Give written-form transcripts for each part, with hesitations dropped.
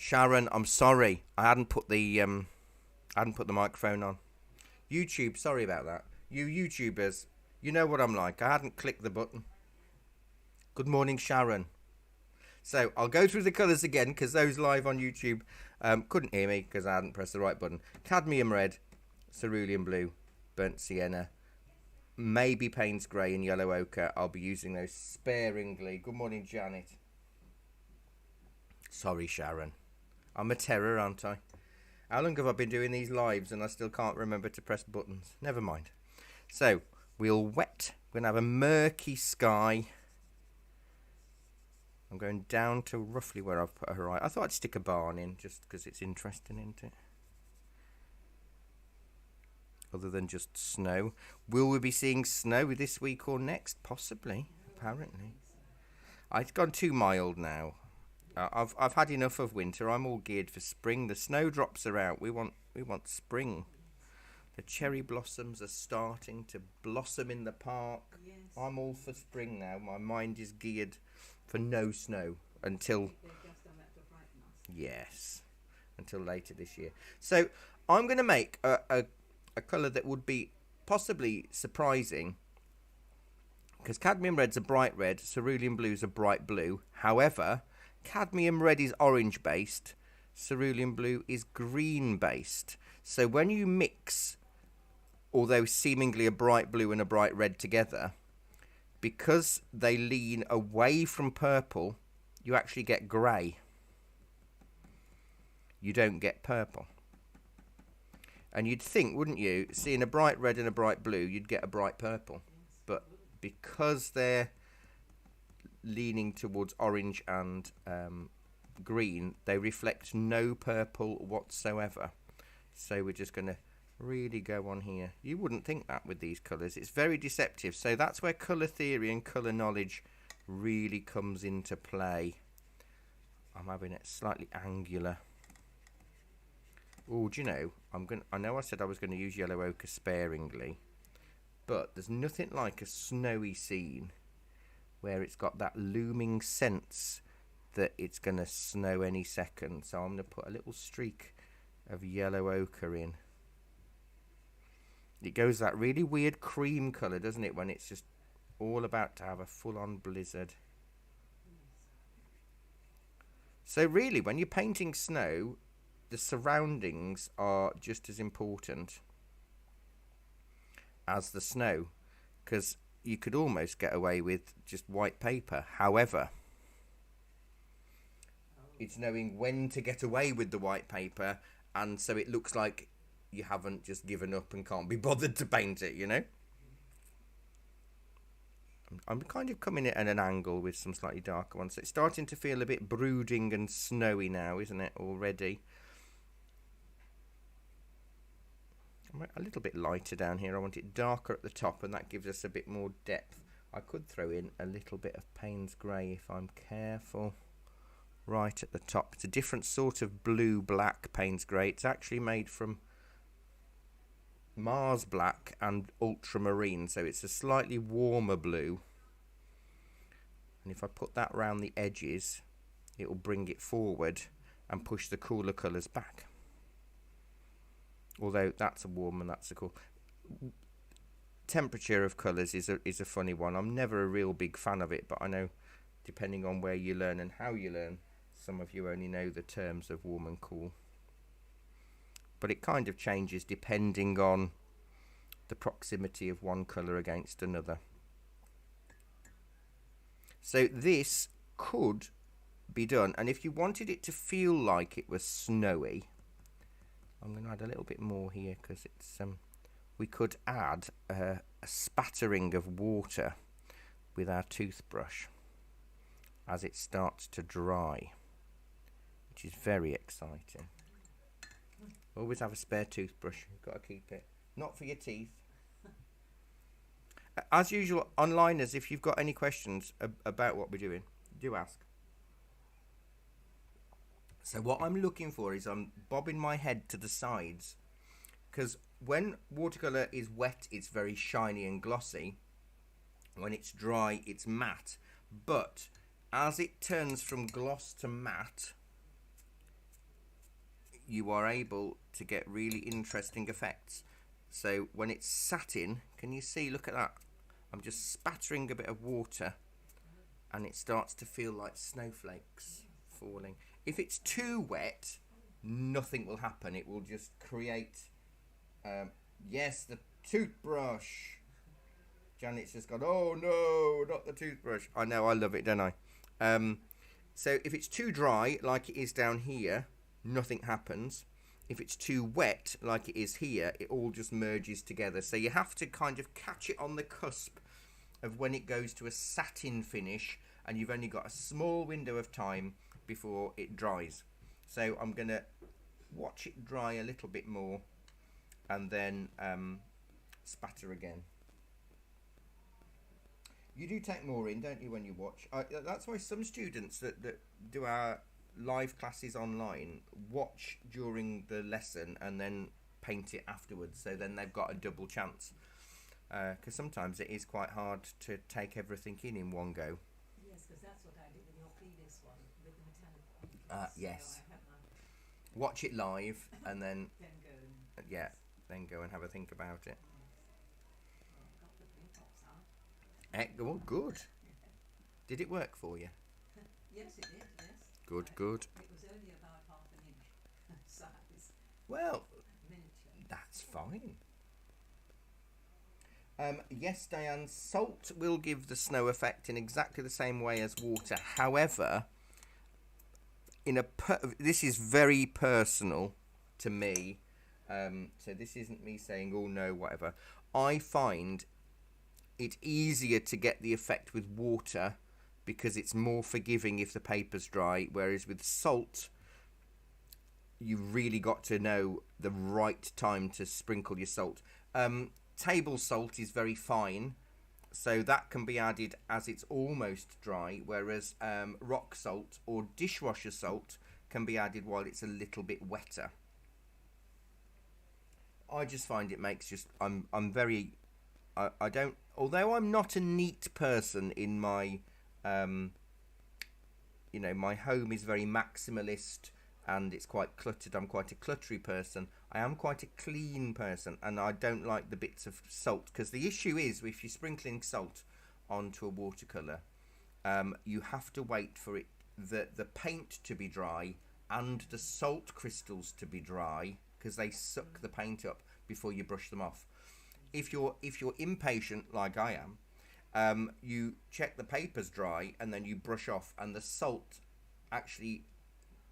Sharon, I'm sorry. I hadn't put the microphone on. YouTube, sorry about that. You YouTubers, you know what I'm like. I hadn't clicked the button. Good morning, Sharon. So I'll go through the colours again because those live on YouTube couldn't hear me because I hadn't pressed the right button. Cadmium red, cerulean blue, burnt sienna, maybe Payne's grey and yellow ochre. I'll be using those sparingly. Good morning, Janet. Sorry, Sharon. I'm a terror, aren't I? How long have I been doing these lives and I still can't remember to press buttons? Never mind. So, we'll wet. We're going to have a murky sky. I'm going down to roughly where I've put a horizon. I thought I'd stick a barn in just because it's interesting, isn't it? Other than just snow. Will we be seeing snow this week or next? Possibly, apparently. It's gone too mild now. I've had enough of winter. I'm all geared for spring. The snowdrops are out. We want spring. The cherry blossoms are starting to blossom in the park. Yes. I'm all for spring now. My mind is geared for no snow until until later this year. So I'm going to make a colour that would be possibly surprising because cadmium red's a bright red, cerulean blue's a bright blue. However, cadmium red is orange based, cerulean blue is green based. So when you mix, although seemingly a bright blue and a bright red together, because they lean away from purple, you actually get grey. You don't get purple. And you'd think, wouldn't you, seeing a bright red and a bright blue, you'd get a bright purple. But because they're leaning towards orange and green, they reflect no purple whatsoever. So we're just going to really go on here. You wouldn't think that with these colours. It's very deceptive. So that's where colour theory and colour knowledge really comes into play. I'm having it slightly angular. Oh, do you know, I know I said I was going to use yellow ochre sparingly, but there's nothing like a snowy scene where it's got that looming sense that it's going to snow any second. So I'm going to put a little streak of yellow ochre in. It goes that really weird cream colour, doesn't it, when it's just all about to have a full-on blizzard. So really, when you're painting snow, the surroundings are just as important as the snow, because you could almost get away with just white paper. However, it's knowing when to get away with the white paper, and so it looks like you haven't just given up and can't be bothered to paint it, you know? I'm kind of coming at an angle with some slightly darker ones. So it's starting to feel a bit brooding and snowy now, isn't it, already? A little bit lighter down here. I want it darker at the top, and that gives us a bit more depth. I could throw in a little bit of Payne's grey if I'm careful. Right at the top. It's a different sort of blue-black Payne's grey. It's actually made from Mars black and ultramarine, so it's a slightly warmer blue. And if I put that around the edges, it will bring it forward and push the cooler colours back. Although that's a warm and that's a cool. Temperature of colours is a funny one. I'm never a real big fan of it, but I know depending on where you learn and how you learn, some of you only know the terms of warm and cool. But it kind of changes depending on the proximity of one colour against another. So this could be done, and if you wanted it to feel like it was snowy, I'm going to add a little bit more here because it's we could add a spattering of water with our toothbrush as it starts to dry, which is very exciting. Always have a spare toothbrush. You've got to keep it. Not for your teeth. As usual, onliners, if you've got any questions about what we're doing, do ask. So what I'm looking for is I'm bobbing my head to the sides, because when watercolour is wet, it's very shiny and glossy. When it's dry, it's matte. But as it turns from gloss to matte, you are able to get really interesting effects. So when it's satin, can you see, look at that, I'm just spattering a bit of water and it starts to feel like snowflakes falling. If it's too wet, nothing will happen. It will just create, yes, the toothbrush. Janet's just gone, oh no, not the toothbrush. I know, I love it, don't I? So if it's too dry, like it is down here, nothing happens. If it's too wet, like it is here, it all just merges together. So you have to kind of catch it on the cusp of when it goes to a satin finish, and you've only got a small window of time before it dries. So I'm going to watch it dry a little bit more and then spatter again. You do take more in, don't you, when you watch? That's why some students that do our live classes online watch during the lesson and then paint it afterwards. So then they've got a double chance. Because sometimes it is quite hard to take everything in one go. Yes, because that's what I did in your previous one with the metallic. Yes. So watch it live and then go and yeah, then go and have a think about it. Oh, good. Did it work for you? Yes, it did, yes. Good, good. It was only about half an inch size. Well, Miniature. that's fine. Yes, Diane, salt will give the snow effect in exactly the same way as water. However, this is very personal to me. So this isn't me saying, oh no, whatever. I find it's easier to get the effect with water because it's more forgiving if the paper's dry, whereas with salt, you've really got to know the right time to sprinkle your salt. Table salt is very fine, so that can be added as it's almost dry, whereas rock salt or dishwasher salt can be added while it's a little bit wetter. I just find it makes I'm very... I don't, although I'm not a neat person in my, you know, my home is very maximalist and it's quite cluttered. I'm quite a cluttery person. I am quite a clean person, and I don't like the bits of salt, because the issue is if you're sprinkling salt onto a watercolour, you have to wait for the paint to be dry and the salt crystals to be dry, because they suck the paint up before you brush them off. If you're impatient like I am, you check the paper's dry and then you brush off, and the salt actually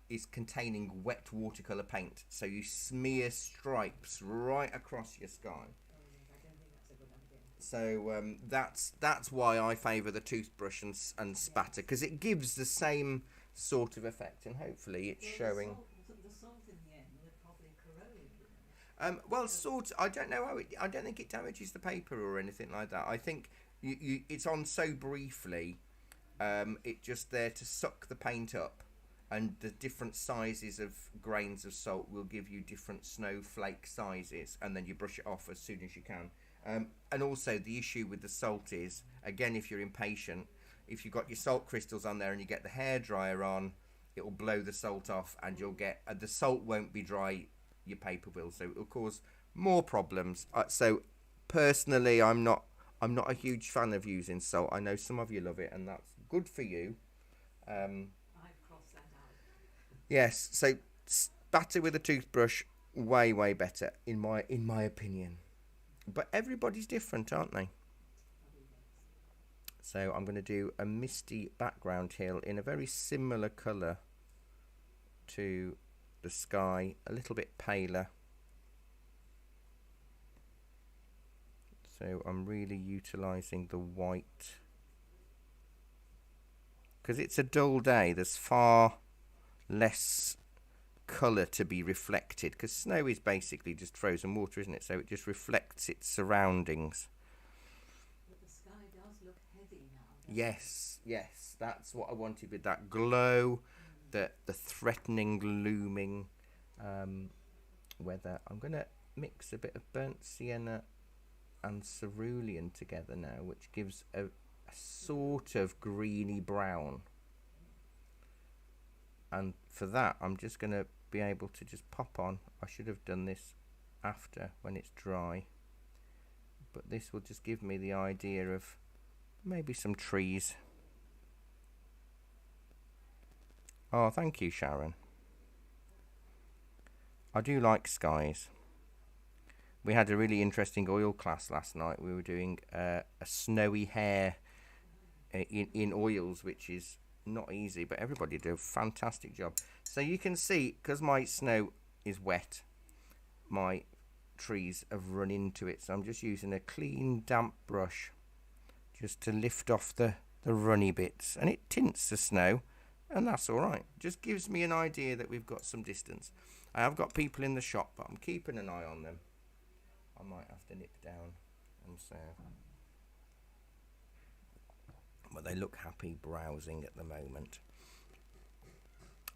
is containing wet watercolour paint, so you smear stripes right across your sky. So that's why I favour the toothbrush and spatter, because it gives the same sort of effect, and hopefully it's showing. The salt in the end would probably corrode. Well, salt, I don't know how I don't think it damages the paper or anything like that. I think it's on so briefly, it's just there to suck the paint up, and the different sizes of grains of salt will give you different snowflake sizes, and then you brush it off as soon as you can. And also the issue with the salt is, again, if you're impatient, if you've got your salt crystals on there and you get the hairdryer on, it will blow the salt off, and you'll get the salt won't be dry, your paper will, so it will cause more problems. So personally, I'm not a huge fan of using salt. I know some of you love it, and that's good for you. I've crossed that out. Yes, so spatter with a toothbrush, way better in my opinion. But everybody's different, aren't they? So I'm going to do a misty background hill in a very similar colour to the sky, a little bit paler. So I'm really utilising the white, because it's a dull day. There's far less colour to be reflected, because snow is basically just frozen water, isn't it? So it just reflects its surroundings. But the sky does look heavy now. Yes, that's what I wanted with that glow, the threatening, looming weather. I'm going to mix a bit of burnt sienna and cerulean together now, which gives a sort of greeny brown. And for that, I'm just going to be able to just pop on. I should have done this after when it's dry, but this will just give me the idea of maybe some trees. Oh, thank you, Sharon. I do like skies. We had a really interesting oil class last night. We were doing a snowy hair in oils, which is not easy, but everybody did a fantastic job. So you can see, because my snow is wet, my trees have run into it. So I'm just using a clean, damp brush just to lift off the runny bits. And it tints the snow, and that's all right. Just gives me an idea that we've got some distance. I have got people in the shop, but I'm keeping an eye on them. I might have to nip down and serve. But they look happy browsing at the moment.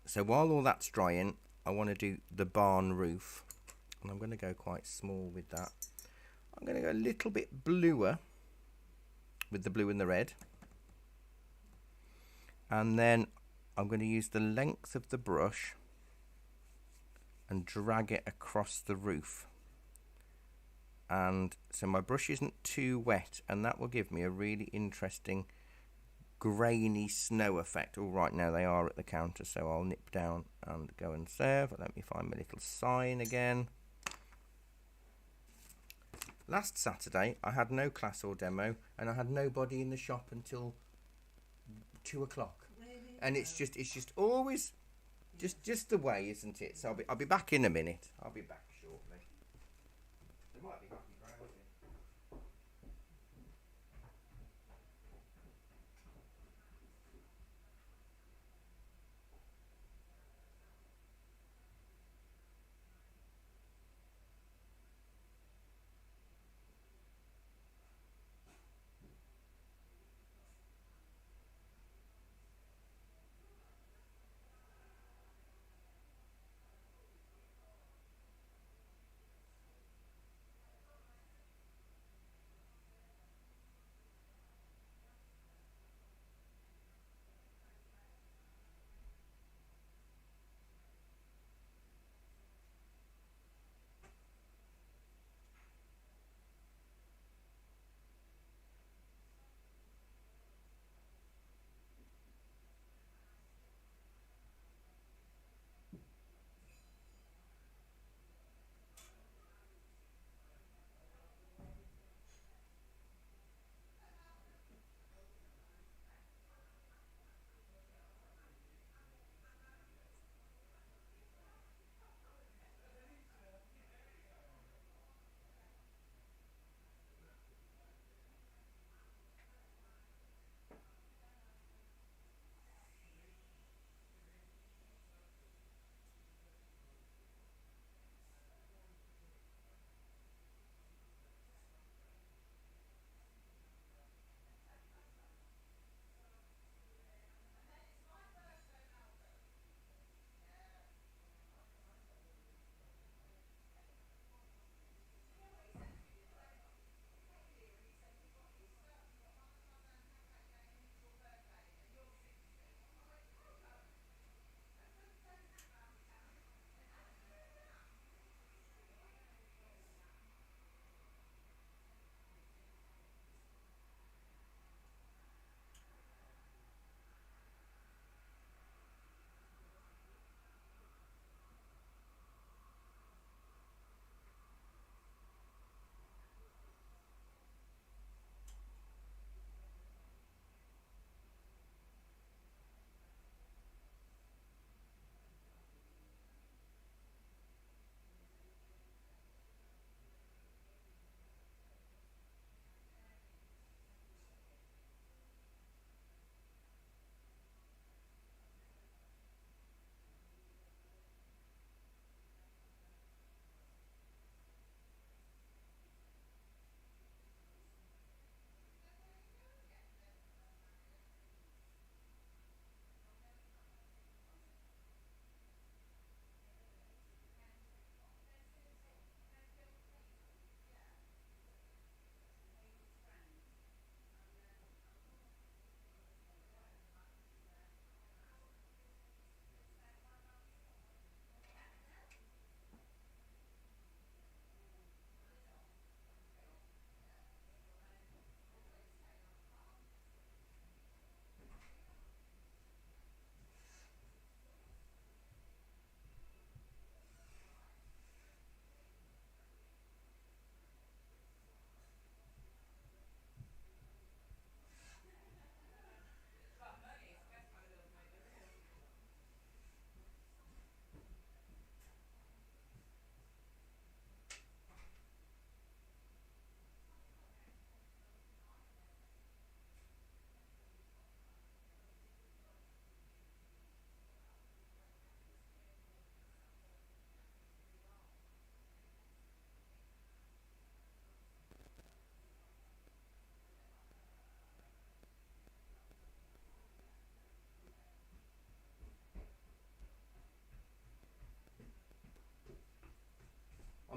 So while all that's drying, I want to do the barn roof. And I'm going to go quite small with that. I'm going to go a little bit bluer with the blue and the red. And then I'm going to use the length of the brush and drag it across the roof. And so my brush isn't too wet, and that will give me a really interesting grainy snow effect. All right, now they are at the counter, so I'll nip down and go and serve. Let me find my little sign again. Last Saturday I had no class or demo, and I had nobody in the shop until 2 o'clock. Really? And it's just always just the way, isn't it? So I'll be back in a minute. I'll be back shortly. They might be happy browsing.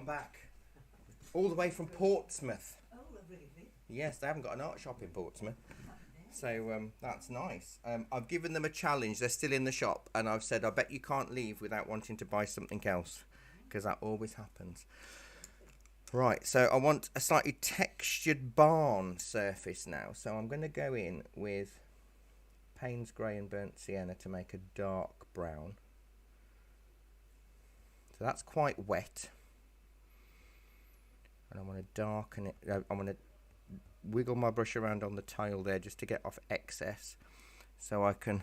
I'm back. All the way from Portsmouth. Oh, really? Yes, they haven't got an art shop in Portsmouth. So that's nice. I've given them a challenge. They're still in the shop, and I've said, I bet you can't leave without wanting to buy something else, because that always happens. Right, so I want a slightly textured barn surface now. So I'm going to go in with Payne's Grey and Burnt Sienna to make a dark brown. So that's quite wet. And I want to darken it. I want to wiggle my brush around on the tile there just to get off excess, so I can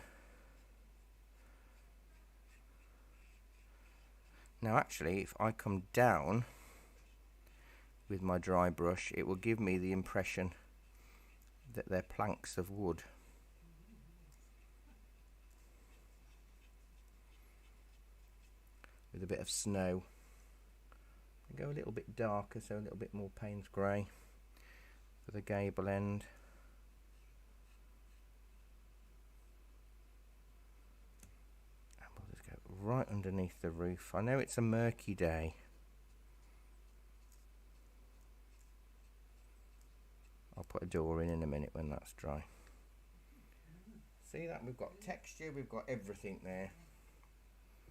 now actually if I come down with my dry brush, it will give me the impression that they're planks of wood. With a bit of snow. I go a little bit darker, so a little bit more Payne's Grey for the gable end. And we'll just go right underneath the roof. I know it's a murky day. I'll put a door in a minute when that's dry. See that? We've got texture, we've got everything there.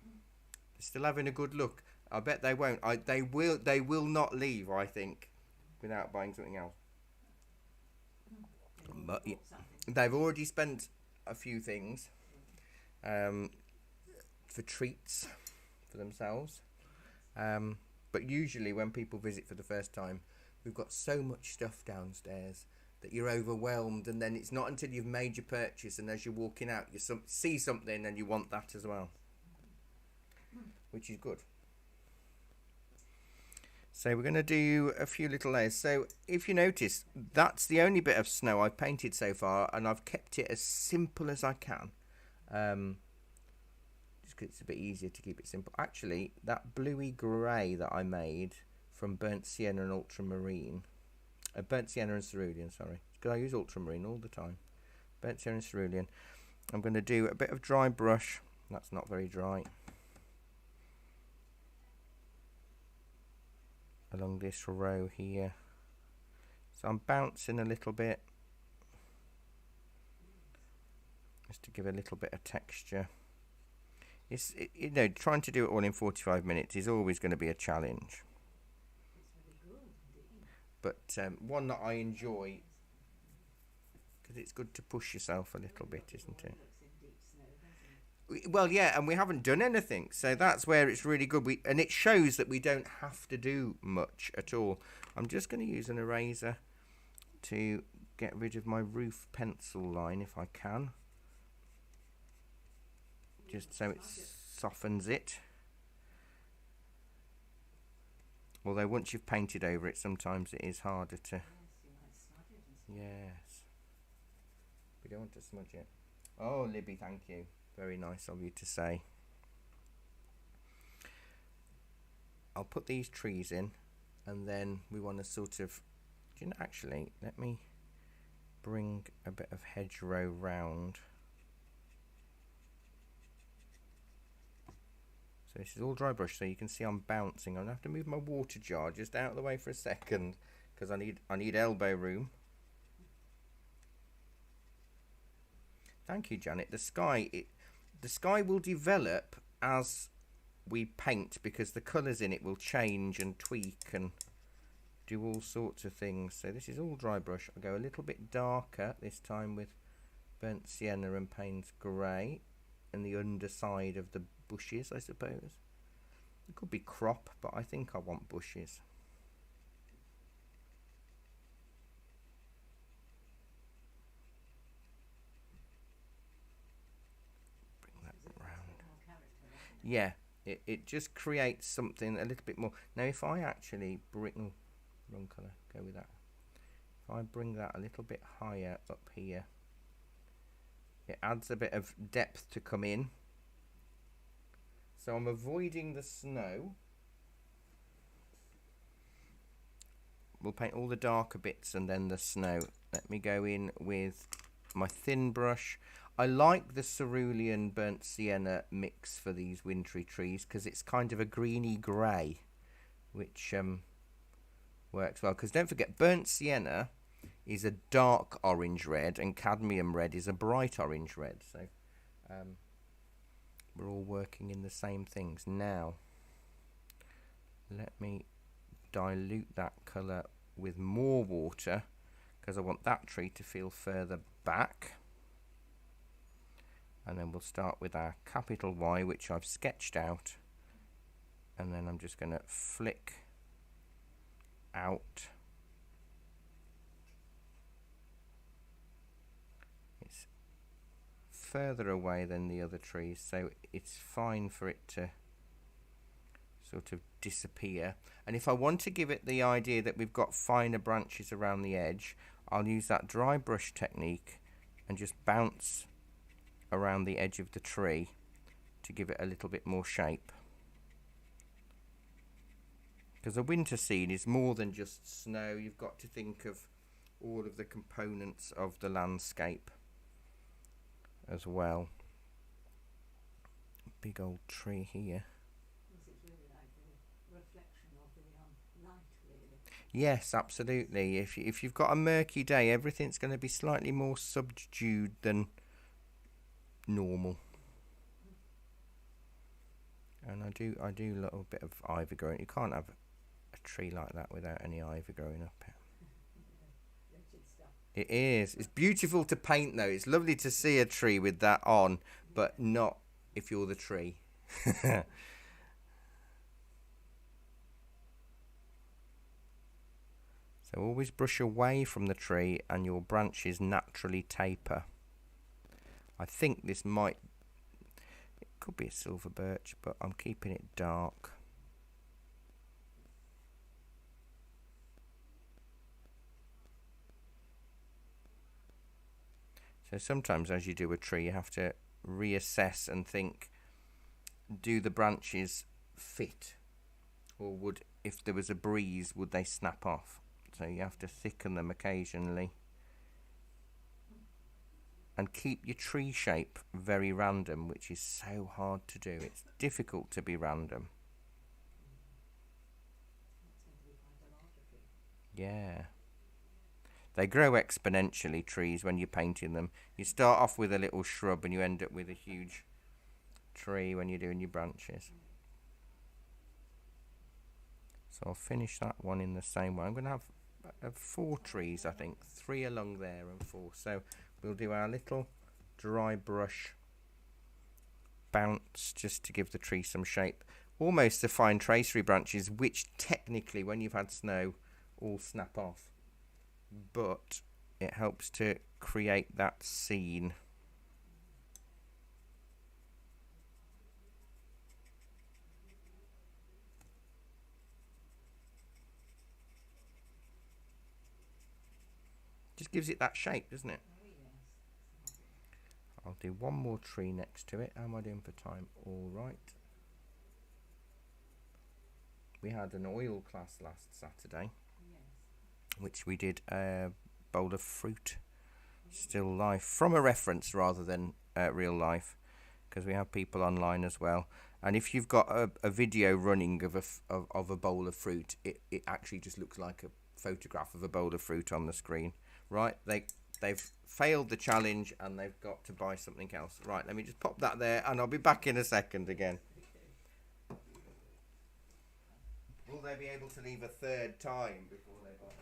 They're still having a good look. I bet they won't. They will not leave, I think, without buying something else. But yeah, they've already spent a few things for treats for themselves. But usually when people visit for the first time, we've got so much stuff downstairs that you're overwhelmed, and then it's not until you've made your purchase and as you're walking out you see something and you want that as well, which is good. So we're going to do a few little layers. So if you notice, that's the only bit of snow I've painted so far, and I've kept it as simple as I can. Just because it's a bit easier to keep it simple. Actually, that bluey grey that I made from Burnt Sienna and Ultramarine, Burnt Sienna and Cerulean, sorry. Because I use Ultramarine all the time. Burnt Sienna and Cerulean. I'm going to do a bit of dry brush. That's not very dry. Along this row here, so I'm bouncing a little bit just to give a little bit of texture. It's you know, trying to do it all in 45 minutes is always going to be a challenge, but one that I enjoy because it's good to push yourself a little bit, isn't it? Well, yeah, and we haven't done anything, so that's where it's really good. And it shows that we don't have to do much at all. I'm just going to use an eraser to get rid of my roof pencil line if I can, just so it softens it. Although once you've painted over it, sometimes it is harder to. Yes, we don't want to smudge it. Oh, Libby, thank you. Very nice of you to say. I'll put these trees in, and then we want to sort of, actually, let me bring a bit of hedgerow round. So this is all dry brush, so you can see I'm bouncing. I'm going to have to move my water jar just out of the way for a second, because I need elbow room. Thank you, Janet. The sky will develop as we paint, because the colours in it will change and tweak and do all sorts of things. So this is all dry brush. I'll go a little bit darker this time with Burnt Sienna and Payne's Grey and the underside of the bushes, I suppose. It could be crop, but I think I want bushes. Yeah, it just creates something a little bit more. Now if I actually bring, wrong colour, go with that. If I bring that a little bit higher up here, it adds a bit of depth to come in. So I'm avoiding the snow. We'll paint all the darker bits and then the snow. Let me go in with my thin brush. I like the cerulean burnt sienna mix for these wintry trees because it's kind of a greeny grey, which works well. Because don't forget, burnt sienna is a dark orange red, and cadmium red is a bright orange red. So we're all working in the same things. Now, let me dilute that colour with more water, because I want that tree to feel further back. And then we'll start with our capital Y, which I've sketched out, and then I'm just going to flick out. It's further away than the other trees, so it's fine for it to sort of disappear. And if I want to give it the idea that we've got finer branches around the edge, I'll use that dry brush technique and just bounce around the edge of the tree to give it a little bit more shape. Because a winter scene is more than just snow. You've got to think of all of the components of the landscape as well. Big old tree here. It's really like the reflection of the light, really. Yes, absolutely. If you've got a murky day, everything's going to be slightly more subdued than normal. And I do a little bit of ivy growing. You can't have a tree like that without any ivy growing up. It is. It's beautiful to paint though. It's lovely to see a tree with that on, but not if you're the tree. So always brush away from the tree and your branches naturally taper. I think this it could be a silver birch, but I'm keeping it dark. So sometimes as you do a tree, you have to reassess and think, do the branches fit? Or would, if there was a breeze, would they snap off? So you have to thicken them occasionally. And keep your tree shape very random, which is so hard to do. It's difficult to be random. Yeah. They grow exponentially, trees, when you're painting them. You start off with a little shrub and you end up with a huge tree when you're doing your branches. So I'll finish that one in the same way. I'm going to have 4 trees, I think. 3 along there and 4. So we'll do our little dry brush bounce just to give the tree some shape. Almost the fine tracery branches, which technically, when you've had snow, all snap off. But it helps to create that scene. Just gives it that shape, doesn't it? I'll do one more tree next to it. How am I doing for time? All right. We had an oil class last Saturday, which we did a bowl of fruit, still life, from a reference rather than real life, because we have people online as well. And if you've got a video running of a bowl of fruit, it actually just looks like a photograph of a bowl of fruit on the screen. Right, they've failed the challenge and they've got to buy something else. Right, let me just pop that there and I'll be back in a second again. Will they be able to leave a third time before they buy?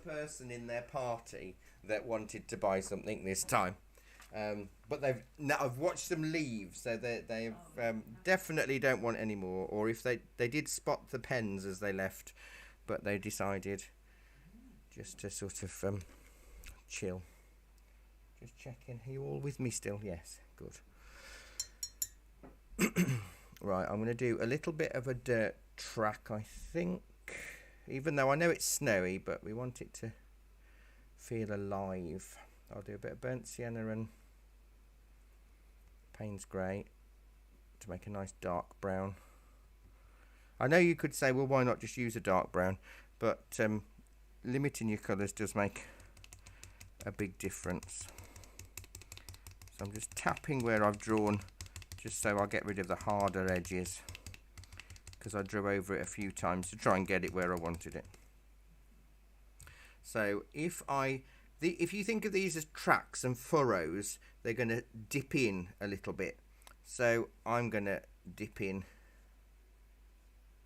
person in their party that wanted to buy something this time. But I've watched them leave, so they definitely don't want any more. Or if they did spot the pens as they left, but they decided just to sort of chill. Just checking. Are you all with me still? Yes, good. Right, I'm going to do a little bit of a dirt track, I think. Even though I know it's snowy, but we want it to feel alive. I'll do a bit of burnt sienna and Payne's grey to make a nice dark brown. I know you could say, well, why not just use a dark brown? But limiting your colours does make a big difference. So I'm just tapping where I've drawn, just so I'll get rid of the harder edges, because I drew over it a few times to try and get it where I wanted it. So if you think of these as tracks and furrows, they're going to dip in a little bit. So I'm going to dip in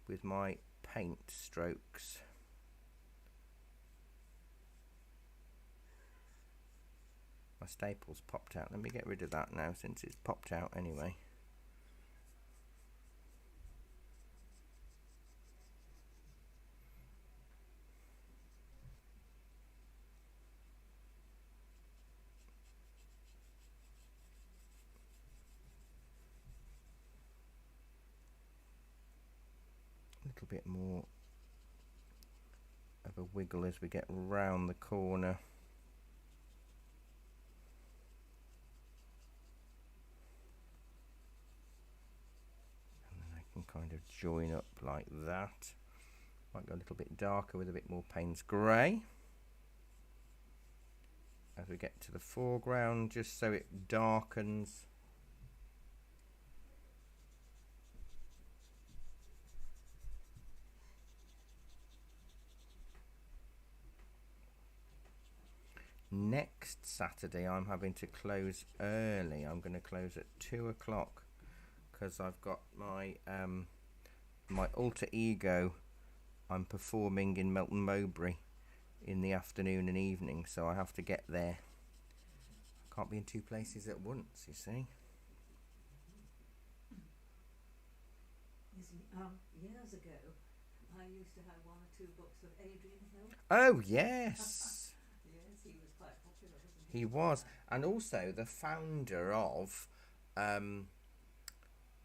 with my paint strokes. My staple's popped out. Let me get rid of that now, since it's popped out anyway. A little bit more of a wiggle as we get round the corner. Kind of join up like that. Might go a little bit darker with a bit more Payne's grey as we get to the foreground, just so it darkens. Next Saturday I'm having to close early. I'm going to close at 2 o'clock. Because I've got my my alter ego I'm performing in Melton Mowbray in the afternoon and evening, so I have to get there. I can't be in two places at once, you see. Years ago, I used to have 1 or 2 books of Adrian Hill. Oh, yes. Yes, he was quite popular, wasn't he? He was. And also the founder of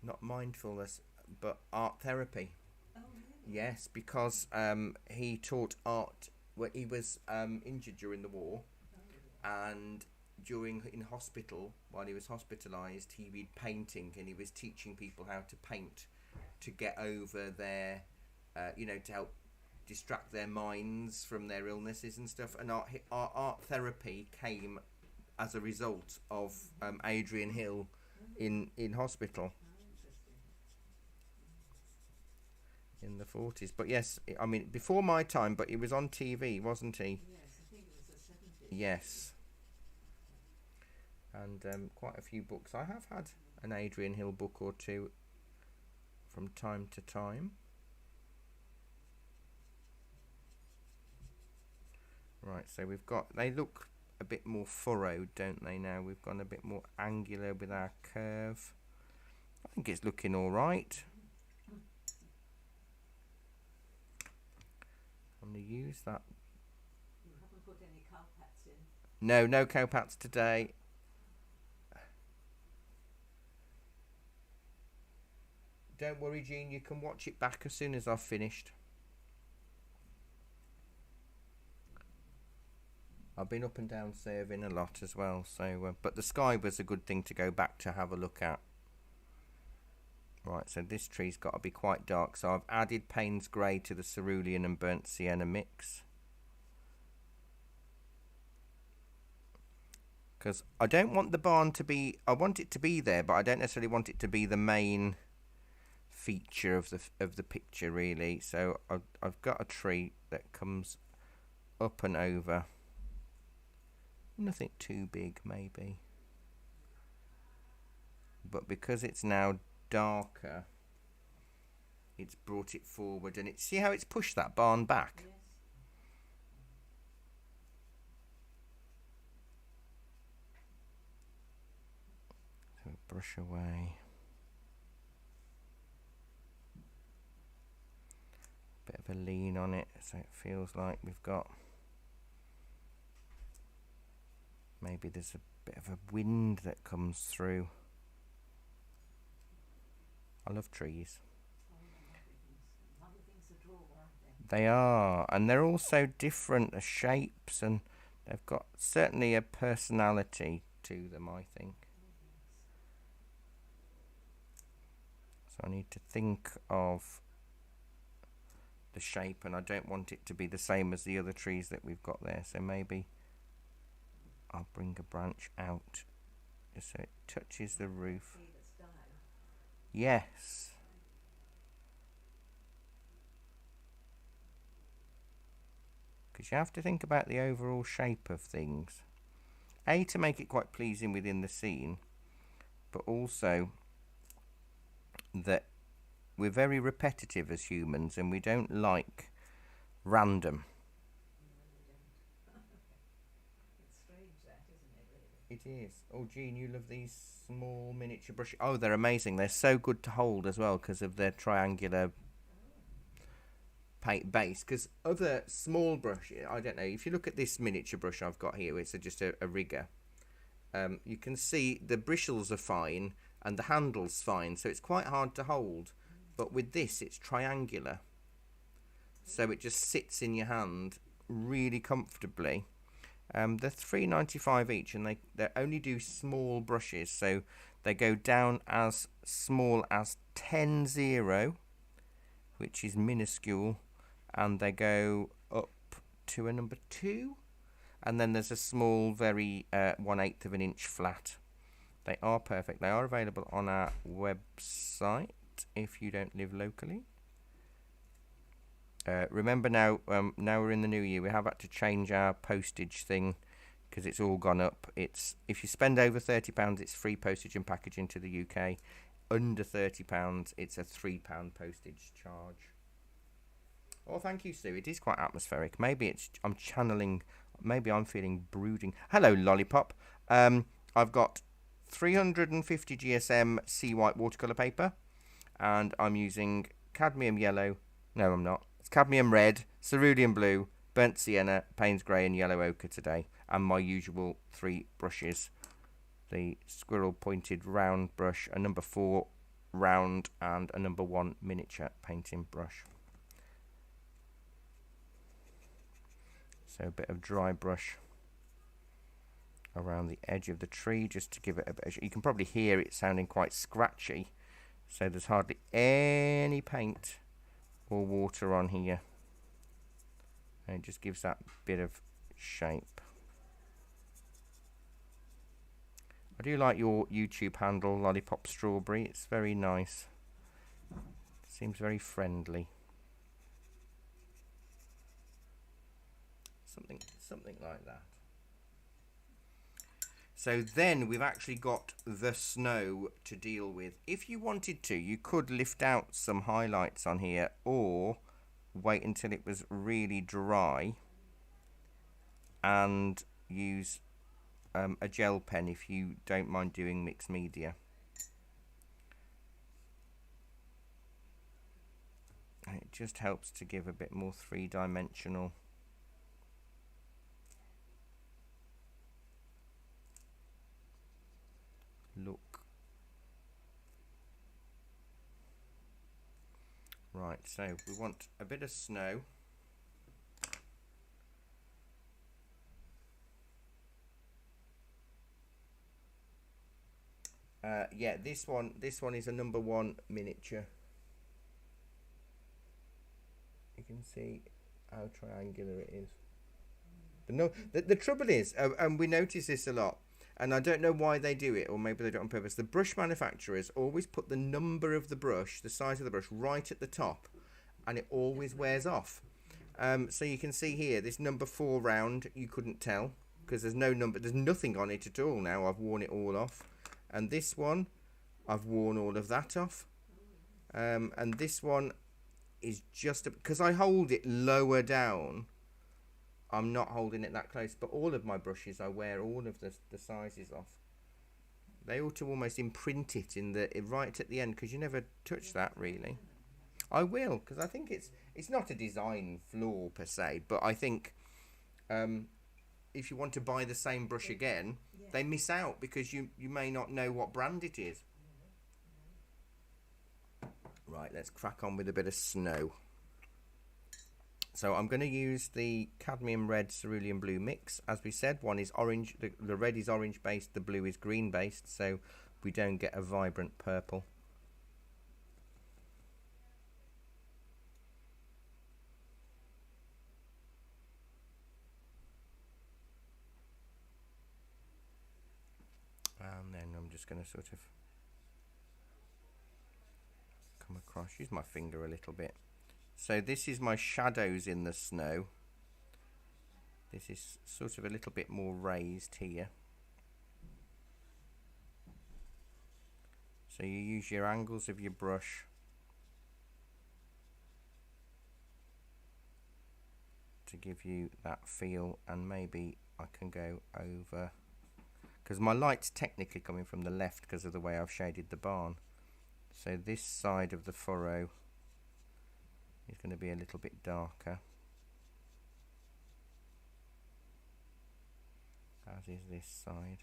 not mindfulness, but art therapy. Oh, really? Yes, because he taught art. Well, he was injured during the war, and in hospital, while he was hospitalised, he did painting, and he was teaching people how to paint to get over their, to help distract their minds from their illnesses and stuff. And art therapy came as a result of Adrian Hill in hospital. In the 40s, but yes, I mean before my time, but he was on TV, wasn't he? Yes, I think it was the 70s. Yes, and quite a few books. I have had an Adrian Hill book or two from time to time. Right, so we've got, they look a bit more furrowed, don't they now? We've gone a bit more angular with our curve. I think it's looking all right. I'm going to use that. You haven't put any cowpats in? No, no cowpats today. Don't worry, Jean, you can watch it back as soon as I've finished. I've been up and down serving a lot as well, so but the sky was a good thing to go back to have a look at. Right, so this tree's got to be quite dark, so I've added Payne's grey to the cerulean and burnt sienna mix. Because I don't want the barn to be, I want it to be there, but I don't necessarily want it to be the main feature of the picture, really. So I've got a tree that comes up and over. Nothing too big, maybe. But because it's now darker, it's brought it forward, and see how it's pushed that barn back. Yes. brush away. Bit of a lean on it, so it feels like we've got, maybe there's a bit of a wind that comes through. I love trees. They are, and they're also different shapes, and they've got certainly a personality to them, I think. So I need to think of the shape, and I don't want it to be the same as the other trees that we've got there. So maybe I'll bring a branch out just so it touches the roof. Yes. Because you have to think about the overall shape of things. A, to make it quite pleasing within the scene, but also that we're very repetitive as humans and we don't like random. It's strange that, isn't it, really? It is. Oh, Jean, you love these small miniature brushes. Oh, they're amazing. They're so good to hold as well because of their triangular paint base. Because other small brushes, I don't know, if you look at this miniature brush I've got here, it's just a rigger. You can see the bristles are fine and the handle's fine, so it's quite hard to hold. But with this, it's triangular, so it just sits in your hand really comfortably. They're $3.95 each, and they only do small brushes, so they go down as small as 10-0, which is minuscule, and they go up to a number 2, and then there's a small, very 1/8 of an inch flat. They are perfect. They are available on our website if you don't live locally. Remember now, now we're in the new year, we have had to change our postage thing because it's all gone up. It's, if you spend over £30, it's free postage and packaging to the UK. Under £30, it's a £3 postage charge. Oh, thank you, Sue. It is quite atmospheric. Maybe it's, I'm channeling, maybe I'm feeling brooding. Hello, Lollipop. I've got 350 GSM sea white watercolour paper, and I'm using cadmium yellow. No, I'm not. It's cadmium red, cerulean blue, burnt sienna, Payne's grey, and yellow ochre today. And my usual 3 brushes: the squirrel pointed round brush, a number 4 round, and a number 1 miniature painting brush. So a bit of dry brush around the edge of the tree just to give it a bit. You can probably hear it sounding quite scratchy, so there's hardly any paint or water on here, and it just gives that bit of shape. I do like your YouTube handle, Lollipop Strawberry. It's very nice. Seems very friendly. Something like that. So then we've actually got the snow to deal with. If you wanted to, you could lift out some highlights on here, or wait until it was really dry and use a gel pen if you don't mind doing mixed media. And it just helps to give a bit more three-dimensional look. Right, so we want a bit of snow. Yeah, this one is a number 1 miniature. You can see how triangular it is. The trouble is, and we notice this a lot, and I don't know why they do it, or maybe they do it on purpose. The brush manufacturers always put the number of the brush, the size of the brush, right at the top, and it always wears off. So you can see here, this number 4 round, you couldn't tell because there's no number, there's nothing on it at all now. I've worn it all off. And this one, I've worn all of that off. And this one is just because I hold it lower down. I'm not holding it that close, but all of my brushes I wear all of the sizes off. They ought to almost imprint it in the right at the end, because you never touch that really. I will, because I think it's not a design flaw per se, but I think if you want to buy the same brush again, they miss out because you may not know what brand it is. Right, let's crack on with a bit of snow. So I'm going to use the cadmium red cerulean blue mix. As we said, one is orange, the red is orange based, the blue is green based, so we don't get a vibrant purple. And then I'm just going to sort of come across, use my finger a little bit. So this is my shadows in the snow. This is sort of a little bit more raised here. So you use your angles of your brush to give you that feel, and maybe I can go over, because my light's technically coming from the left because of the way I've shaded the barn. So this side of the furrow is going to be a little bit darker, as is this side.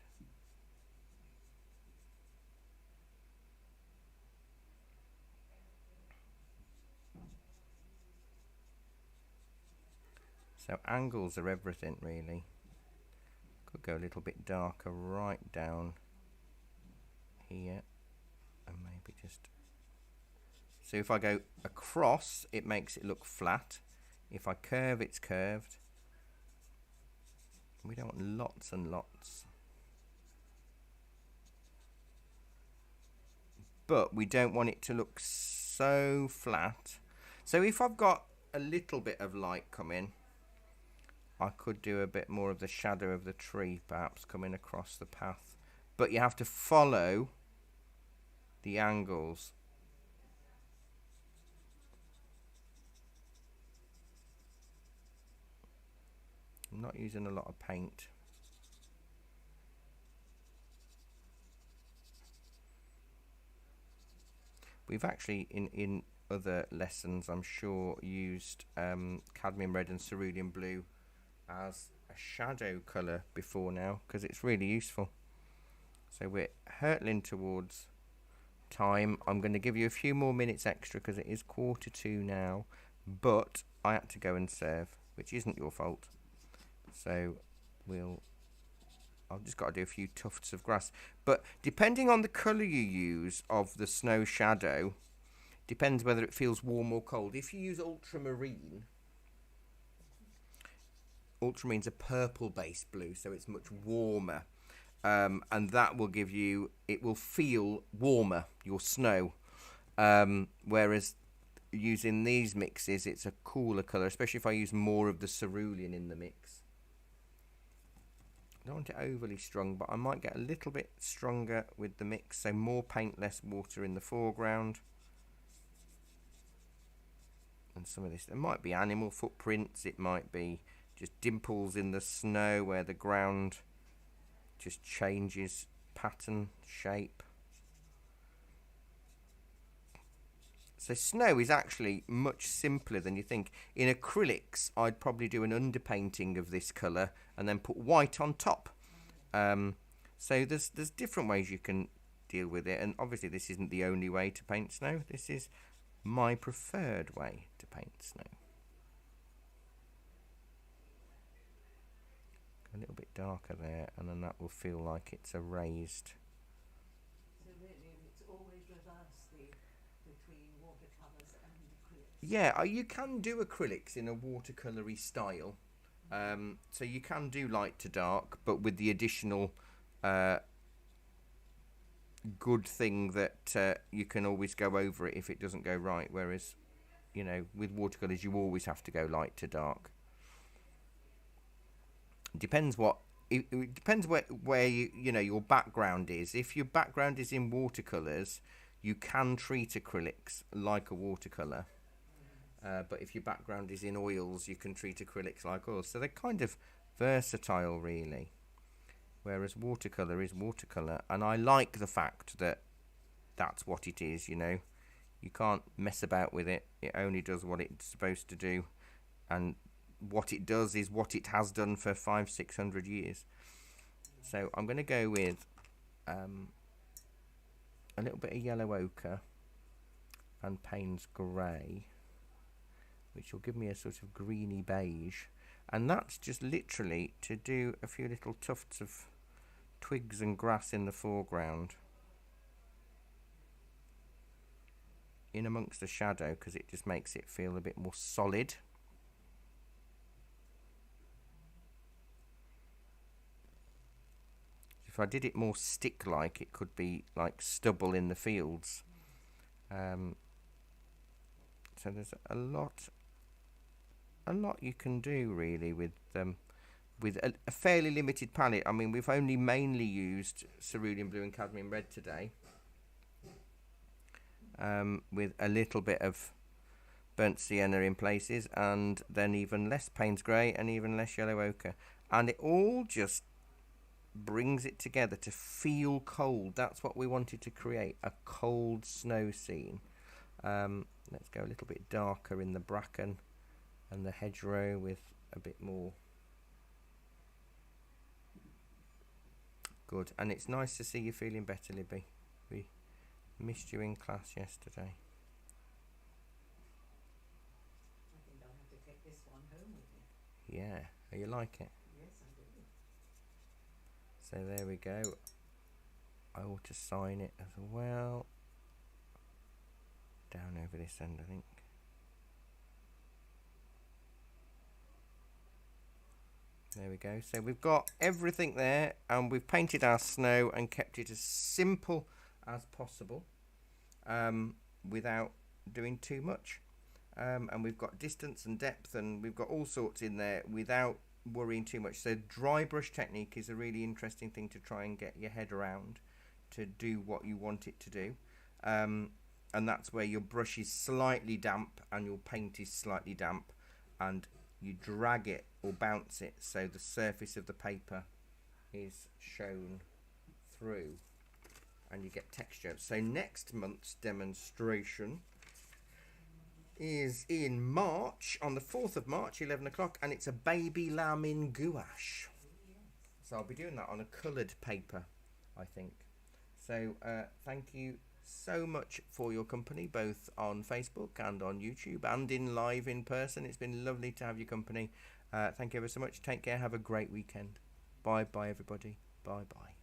So angles are everything really. Could go a little bit darker right down here, and maybe just, so if I go across, it makes it look flat. If I curve, it's curved. We don't want lots and lots, but we don't want it to look so flat. So if I've got a little bit of light coming, I could do a bit more of the shadow of the tree perhaps coming across the path, but you have to follow the angles. I'm not using a lot of paint. We've actually in other lessons, I'm sure, used cadmium red and cerulean blue as a shadow colour before now, because it's really useful. So we're hurtling towards time. I'm going to give you a few more minutes extra because it is 1:45 now, but I had to go and serve, which isn't your fault. So I've just got to do a few tufts of grass. But depending on the colour you use of the snow shadow, depends whether it feels warm or cold. If you use ultramarine's a purple based blue, so it's much warmer. And that will give you, it will feel warmer, your snow. Whereas using these mixes, it's a cooler colour, especially if I use more of the cerulean in the mix. I don't want it overly strong, but I might get a little bit stronger with the mix, so more paint, less water in the foreground. And some of this, there might be animal footprints, it might be just dimples in the snow where the ground just changes pattern, shape. So snow is actually much simpler than you think. In acrylics, I'd probably do an underpainting of this colour and then put white on top. So there's different ways you can deal with it, and obviously this isn't the only way to paint snow. This is my preferred way to paint snow. A little bit darker there, and then that will feel like it's a raised. So really, it's always reversed between watercolours and acrylics. Yeah, you can do acrylics in a watercolour-y style. So you can do light to dark, but with the additional good thing that you can always go over it if it doesn't go right. Whereas, you know, with watercolours, you always have to go light to dark. It depends where you know your background is. If your background is in watercolours, you can treat acrylics like a watercolour. But if your background is in oils, you can treat acrylics like oils. So they're kind of versatile, really. whereas watercolour is watercolour, and I like the fact that that's what it is. You know, you can't mess about with it. It only does what it's supposed to do, and what it does is what it has done for 500-600 years. So I'm going to go with a little bit of yellow ochre and Payne's grey, which will give me a sort of greeny beige, and that's just literally to do a few little tufts of twigs and grass in the foreground in amongst the shadow, because it just makes it feel a bit more solid. If I did it more stick-like, it could be like stubble in the fields. So there's a lot you can do really with a fairly limited palette. I mean, we've only mainly used cerulean blue and cadmium red today, with a little bit of burnt sienna in places, and then even less Payne's grey and even less yellow ochre, and it all just brings it together to feel cold. That's what we wanted to create, a cold snow scene. Let's go a little bit darker in the bracken and the hedgerow with a bit more. Good, and it's nice to see you feeling better, Libby. We missed you in class yesterday. I think I'll have to take this one home with me. Yeah, you like it? Yes, I do. So there we go. I ought to sign it as well. Down over this end, I think. There we go. So we've got everything there, and we've painted our snow and kept it as simple as possible, without doing too much. And we've got distance and depth, and we've got all sorts in there without worrying too much. So dry brush technique is a really interesting thing to try and get your head around, to do what you want it to do. And that's where your brush is slightly damp and your paint is slightly damp, and you drag it or bounce it so the surface of the paper is shown through and you get texture. So next month's demonstration is in March, on the 4th of March, 11 o'clock, and it's a baby lamb in gouache. So I'll be doing that on a coloured paper, I think. So thank you so much for your company, both on Facebook and on YouTube and in live in person. It's been lovely to have your company. Thank you ever so much. Take care. Have a great weekend. Bye bye everybody. Bye bye.